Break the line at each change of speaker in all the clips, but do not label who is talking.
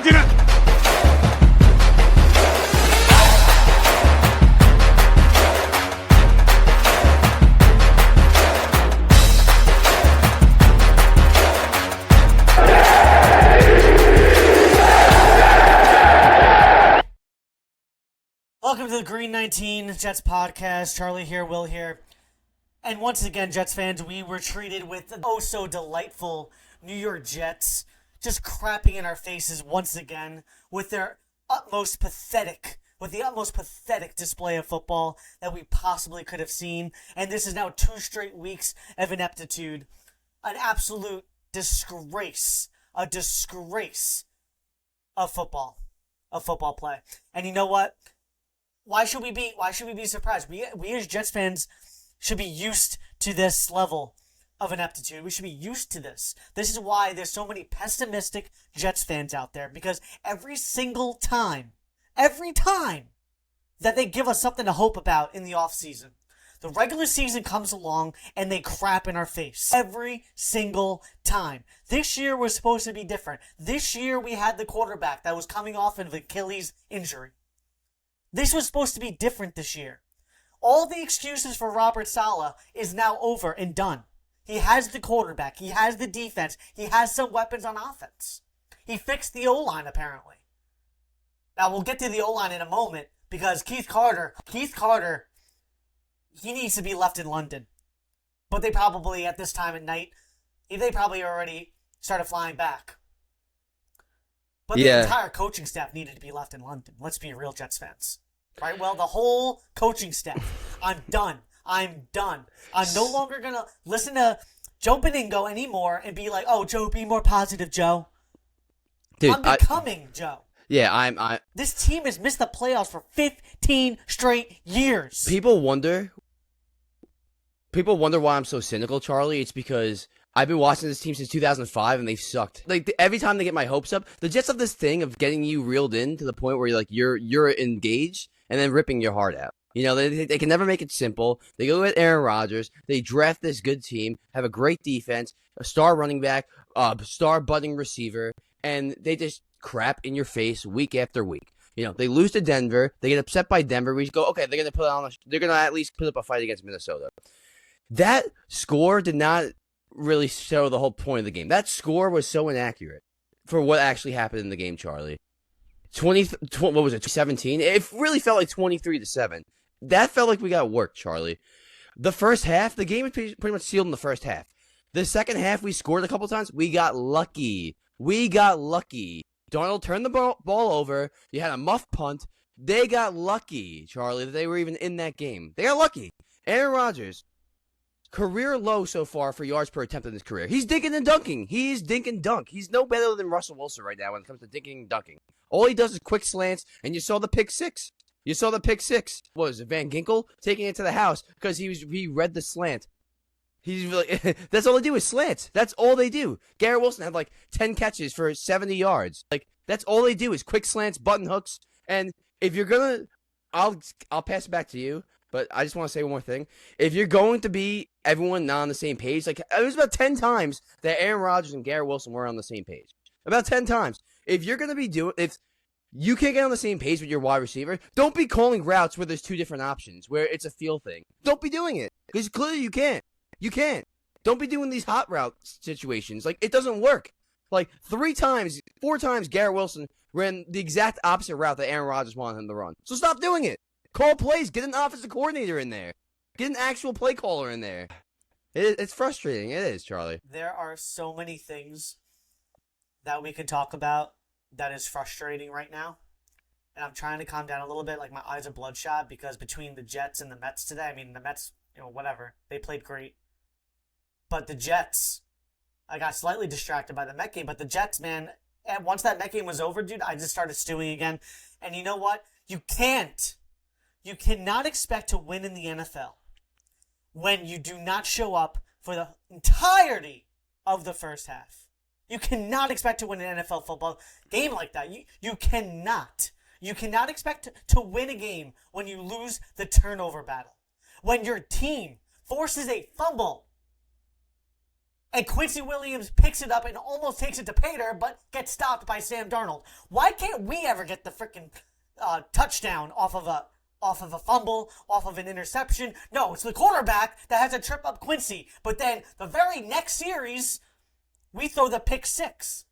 Imagine it!
Welcome to the Green 19 Jets podcast. Charlie here, Will here. And once again, Jets fans, we were treated with the oh-so-delightful New York Jets just crapping in our faces once again with the utmost pathetic display of football that we possibly could have seen. And this is now 2 straight weeks of ineptitude. An absolute disgrace. A disgrace of football play. And you know what? Why should we be surprised? We as Jets fans should be used to this level of ineptitude. We should be used to this. This is why there's so many pessimistic Jets fans out there, because every time that they give us something to hope about in the offseason, the regular season comes along and they crap in our face. Every single time. This year was supposed to be different. This year we had the quarterback that was coming off of Achilles injury. This was supposed to be different this year. All the excuses for Robert Saleh is now over and done. He has the quarterback. He has the defense. He has some weapons on offense. He fixed the O-line, apparently. Now, we'll get to the O-line in a moment, because Keith Carter, he needs to be left in London. But they probably, at this time at night, they probably already started flying back. But the entire coaching staff needed to be left in London. Let's be real, Jets fans. Right? Well, the whole coaching staff. I'm done. I'm no longer going to listen to Joe Beningo anymore and be like, oh, Joe, be more positive, Joe. Dude, I'm becoming Joe.
Yeah,
This team has missed the playoffs for 15 straight years.
People wonder why I'm so cynical, Charlie. It's because I've been watching this team since 2005, and they've sucked. Like, every time they get my hopes up, the Jets have this thing of getting you reeled in to the point where you're engaged and then ripping your heart out. You know, they can never make it simple. They go with Aaron Rodgers. They draft this good team, have a great defense, a star running back, star budding receiver, and they just crap in your face week after week. You know, they lose to Denver. They get upset by Denver. We go, okay, they're gonna at least put up a fight against Minnesota. That score did not really show the whole point of the game. That score was so inaccurate for what actually happened in the game, Charlie. What was it, 17? It really felt like 23-7. That felt like we got worked, Charlie. The first half, the game was pretty much sealed in the first half. The second half, we scored a couple times. We got lucky. Darnold turned the ball over. You had a muff punt. They got lucky, Charlie, that they were even in that game. They got lucky. Aaron Rodgers, career low so far for yards per attempt in his career. He's dinking and dunking. He's dink and dunk. He's no better than Russell Wilson right now when it comes to dinking and dunking. All he does is quick slants, and you saw the pick six. What was it, Van Ginkel? Taking it to the house because he read the slant. He's really, that's all they do is slants. That's all they do. Garrett Wilson had like 10 catches for 70 yards. Like, that's all they do is quick slants, button hooks. And if you're going to, I'll pass it back to you. But I just want to say one more thing. If you're going to be everyone not on the same page, like, it was about 10 times that Aaron Rodgers and Garrett Wilson were on the same page. About 10 times. If you're going to be if you can't get on the same page with your wide receiver, don't be calling routes where there's 2 different options, where it's a feel thing. Don't be doing it. Because clearly you can't. You can't. Don't be doing these hot route situations. Like, it doesn't work. Like, 4 times, Garrett Wilson ran the exact opposite route that Aaron Rodgers wanted him to run. So stop doing it. Call plays. Get an offensive coordinator in there. Get an actual play caller in there. It's frustrating. It is, Charlie.
There are so many things that we can talk about that is frustrating right now. And I'm trying to calm down a little bit. Like, my eyes are bloodshot because between the Jets and the Mets today, I mean, the Mets, whatever. They played great. But the Jets, I got slightly distracted by the Met game. But the Jets, man, and once that Met game was over, dude, I just started stewing again. And you know what? You cannot expect to win in the NFL when you do not show up for the entirety of the first half. You cannot expect to win an NFL football game like that. You cannot. You cannot expect to win a game when you lose the turnover battle. When your team forces a fumble And Quincy Williams picks it up and almost takes it to Pater, but gets stopped by Sam Darnold. Why can't we ever get the freaking touchdown off of a fumble, off of an interception? No, it's the quarterback that has to trip up Quincy. But then the very next series, we throw the pick six.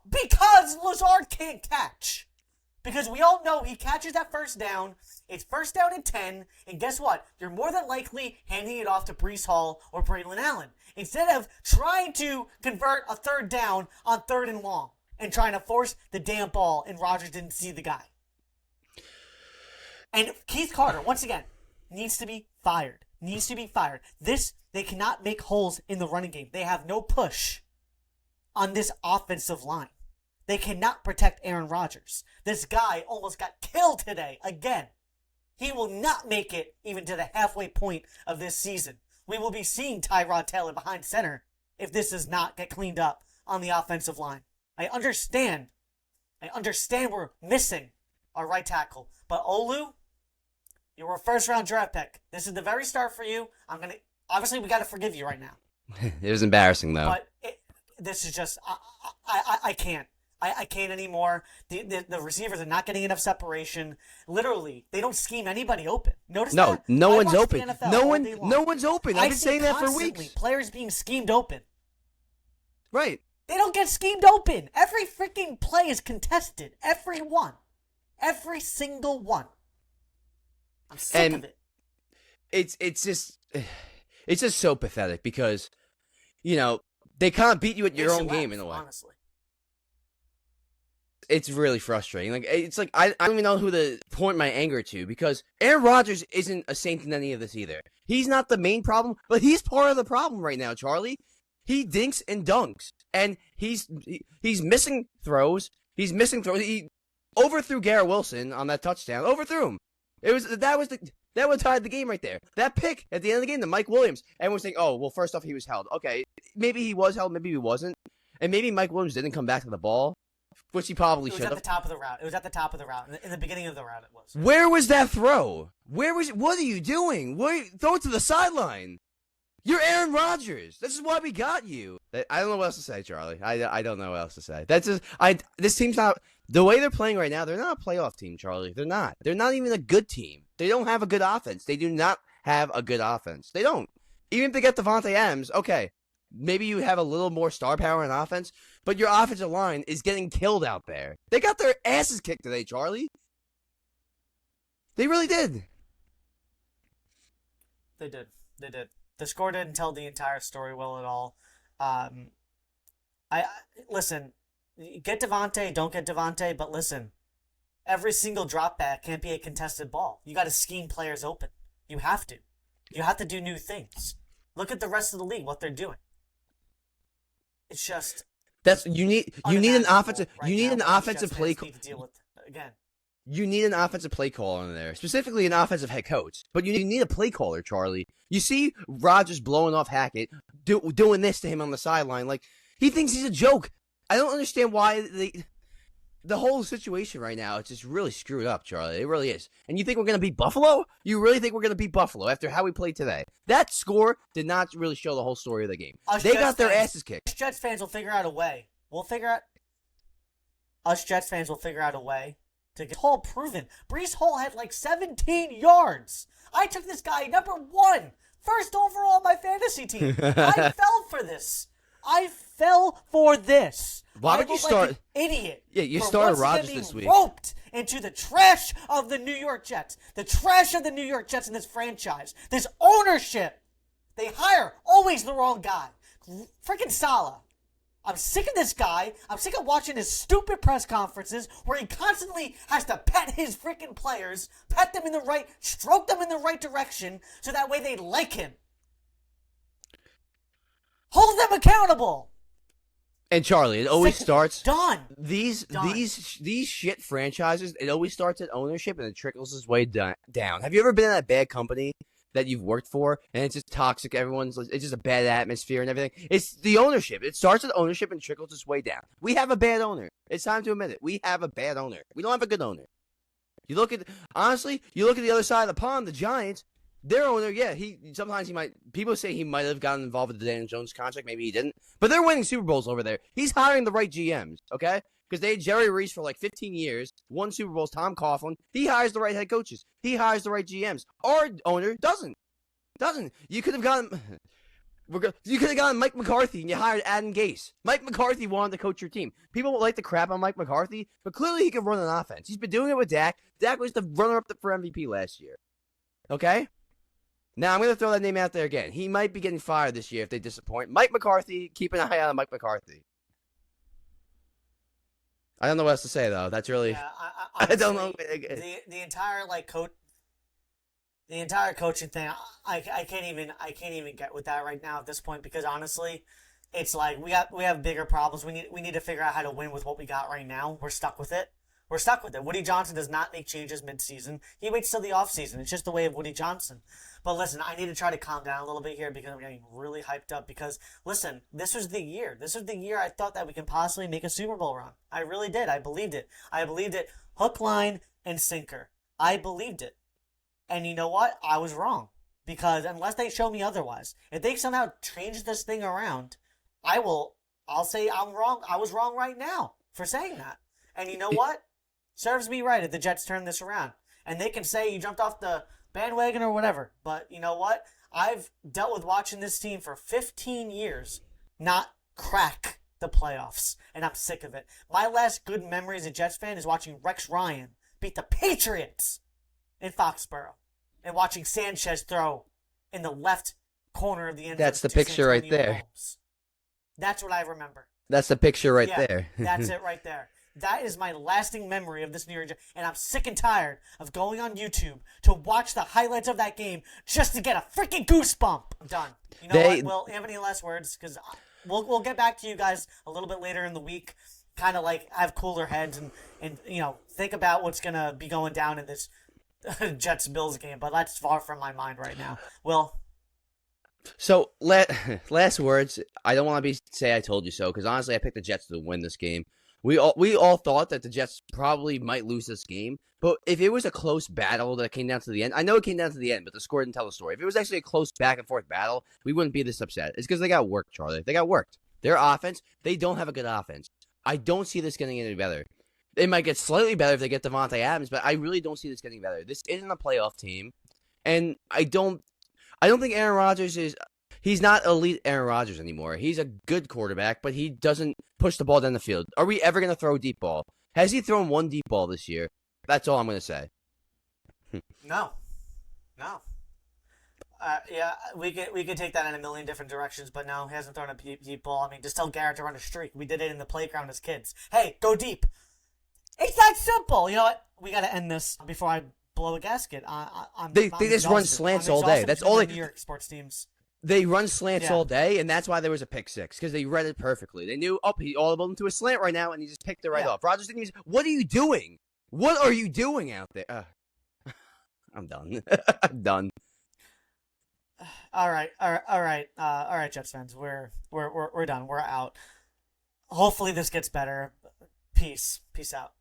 Because Lazard can't catch. Because we all know he catches that first down. It's first down and 10. And guess what? You're more than likely handing it off to Breece Hall or Braylon Allen. Instead of trying to convert a third down on 3rd and long. And trying to force the damn ball. And Rodgers didn't see the guy. And Keith Carter, once again, needs to be fired. Needs to be fired. They cannot make holes in the running game. They have no push on this offensive line. They cannot protect Aaron Rodgers. This guy almost got killed today again. He will not make it even to the halfway point of this season. We will be seeing Tyrod Taylor behind center if this does not get cleaned up on the offensive line. I understand we're missing our right tackle. But Olu, you were a first-round draft pick. This is the very start for you. Obviously, we got to forgive you right now.
It was embarrassing, though.
But this is just, I can't. I can't anymore. The receivers are not getting enough separation. Literally, they don't scheme anybody open. Notice that?
No one's open. No
one's
open. I've been saying that for weeks.
Players being schemed open.
Right.
They don't get schemed open. Every freaking play is contested. Every one. Every single one. I'm sick of it.
It's just so pathetic because, they can't beat you at your own game in a way.
Honestly.
It's really frustrating. I don't even know who to point my anger to because Aaron Rodgers isn't a saint in any of this either. He's not the main problem, but he's part of the problem right now, Charlie. He dinks and dunks, and he's missing throws. He overthrew Garrett Wilson on that touchdown. Overthrew him. That was tied the game right there. That pick at the end of the game to Mike Williams. Everyone's saying, oh, well, first off, he was held. Okay, maybe he was held, maybe he wasn't. And maybe Mike Williams didn't come back to the ball, which he probably should have.
It was at the top of the route. It was at the top of the route. In the beginning of the route, it was.
Where was that throw? What are you doing? Throw it to the sideline. You're Aaron Rodgers. This is why we got you. I don't know what else to say, Charlie. I don't know what else to say. This team's not, the way they're playing right now, they're not a playoff team, Charlie. They're not. They're not even a good team. They don't have a good offense. They do not have a good offense. They don't. Even if they get Devontae Adams, okay, maybe you have a little more star power in offense, but your offensive line is getting killed out there. They got their asses kicked today, Charlie. They really did.
They did. The score didn't tell the entire story well at all. Listen, get Devontae, don't get Devontae, but listen, every single drop back can't be a contested ball. You got to scheme players open. You have to. You have to do new things. Look at the rest of the league, what they're doing. It's just
you need an offensive play call.
Again.
You need an offensive play caller in there, specifically an offensive head coach. But you need a play caller, Charlie. You see Rodgers blowing off Hackett, doing this to him on the sideline. Like, he thinks he's a joke. I don't understand why the whole situation right now is just really screwed up, Charlie. It really is. And you think we're going to beat Buffalo? You really think we're going to beat Buffalo after how we played today? That score did not really show the whole story of the game. They got their asses kicked.
Us Jets fans will figure out a way. Us Jets fans will figure out a way to get Hall proven. Breece Hall had like 17 yards. I took this guy number 1, first overall on my fantasy team. I fell for this.
Why would you start?
Like an idiot.
Yeah, you started Rodgers this week.
Roped into the trash of the New York Jets. The trash of the New York Jets in this franchise. This ownership. They hire always the wrong guy. Freaking Saleh. I'm sick of this guy. I'm sick of watching his stupid press conferences where he constantly has to pet his freaking players, stroke them in the right direction so that way they like him. Hold them accountable.
And Charlie, it always starts.
Done.
These shit franchises. It always starts at ownership and it trickles its way down. Have you ever been in that bad company that you've worked for and it's just toxic? It's just a bad atmosphere and everything. It's the ownership. It starts at ownership and trickles its way down. We have a bad owner. It's time to admit it. We have a bad owner. We don't have a good owner. You look at the other side of the pond, the Giants. Their owner, yeah, sometimes he might. People say he might have gotten involved with the Daniel Jones contract. Maybe he didn't, but they're winning Super Bowls over there. He's hiring the right GMs, okay? Because they had Jerry Reese for like 15 years, won Super Bowls. Tom Coughlin, he hires the right head coaches. He hires the right GMs. Our owner doesn't. You could have gotten. You could have gotten Mike McCarthy and you hired Adam Gase. Mike McCarthy wanted to coach your team. People like to crap on Mike McCarthy, but clearly he can run an offense. He's been doing it with Dak. Dak was the runner-up for MVP last year. Okay? Now, I'm going to throw that name out there again. He might be getting fired this year if they disappoint. Mike McCarthy, keep an eye out on Mike McCarthy. I don't know what else to say, though. That's really...
Yeah,
I don't know.
The entire, the entire coaching thing, I can't even get with that right now at this point, because honestly, it's like we have bigger problems. We need to figure out how to win with what we got right now. We're stuck with it. Woody Johnson does not make changes mid-season. He waits till the off-season. It's just the way of Woody Johnson. But listen, I need to try to calm down a little bit here because I'm getting really hyped up. Because listen, this was the year. This was the year I thought that we could possibly make a Super Bowl run. I really did. I believed it. Hook, line, and sinker. I believed it. And you know what? I was wrong. Because unless they show me otherwise, if they somehow change this thing around, I'll say I'm wrong. I was wrong right now for saying that. And you know what? Serves me right if the Jets turn this around. And they can say you jumped off the bandwagon or whatever. But you know what? I've dealt with watching this team for 15 years not crack the playoffs. And I'm sick of it. My last good memory as a Jets fan is watching Rex Ryan beat the Patriots in Foxborough. And watching Sanchez throw in the left corner of the end zone.
That's the picture right there.
Holmes. That's what I remember.
That's the picture right there.
That's it right there. That is my lasting memory of this New York Jets. And I'm sick and tired of going on YouTube to watch the highlights of that game just to get a freaking goosebump. I'm done. You know what? Will, you have any last words? Because we'll get back to you guys a little bit later in the week. Kind of like have cooler heads and think about what's going to be going down in this Jets-Bills game. But that's far from my mind right now. Will?
So, last words. I don't want to say I told you so, because honestly, I picked the Jets to win this game. We all thought that the Jets probably might lose this game, but if it was a close battle that came down to the end, I know it came down to the end, but the score didn't tell the story. If it was actually a close back-and-forth battle, we wouldn't be this upset. It's because they got worked, Charlie. They got worked. Their offense, they don't have a good offense. I don't see this getting any better. It might get slightly better if they get Devontae Adams, but I really don't see this getting better. This isn't a playoff team, and I don't think Aaron Rodgers is... He's not elite Aaron Rodgers anymore. He's a good quarterback, but he doesn't push the ball down the field. Are we ever going to throw a deep ball? Has he thrown one deep ball this year? That's all I'm going to say.
No. Yeah, we could take that in a million different directions, but no, he hasn't thrown a deep ball. I mean, just tell Garrett to run a streak. We did it in the playground as kids. Hey, go deep. It's that simple. You know what? We got to end this before I blow a gasket.
They just run slants all day. That's all
New York sports teams.
They run slants all day, and that's why there was a pick six, because they read it perfectly. They knew, he all about into a slant right now, and he just picked it right off. Rodgers didn't even, what are you doing? What are you doing out there? I'm done. I'm done.
All right, Jets fans. We're done. We're out. Hopefully this gets better. Peace out.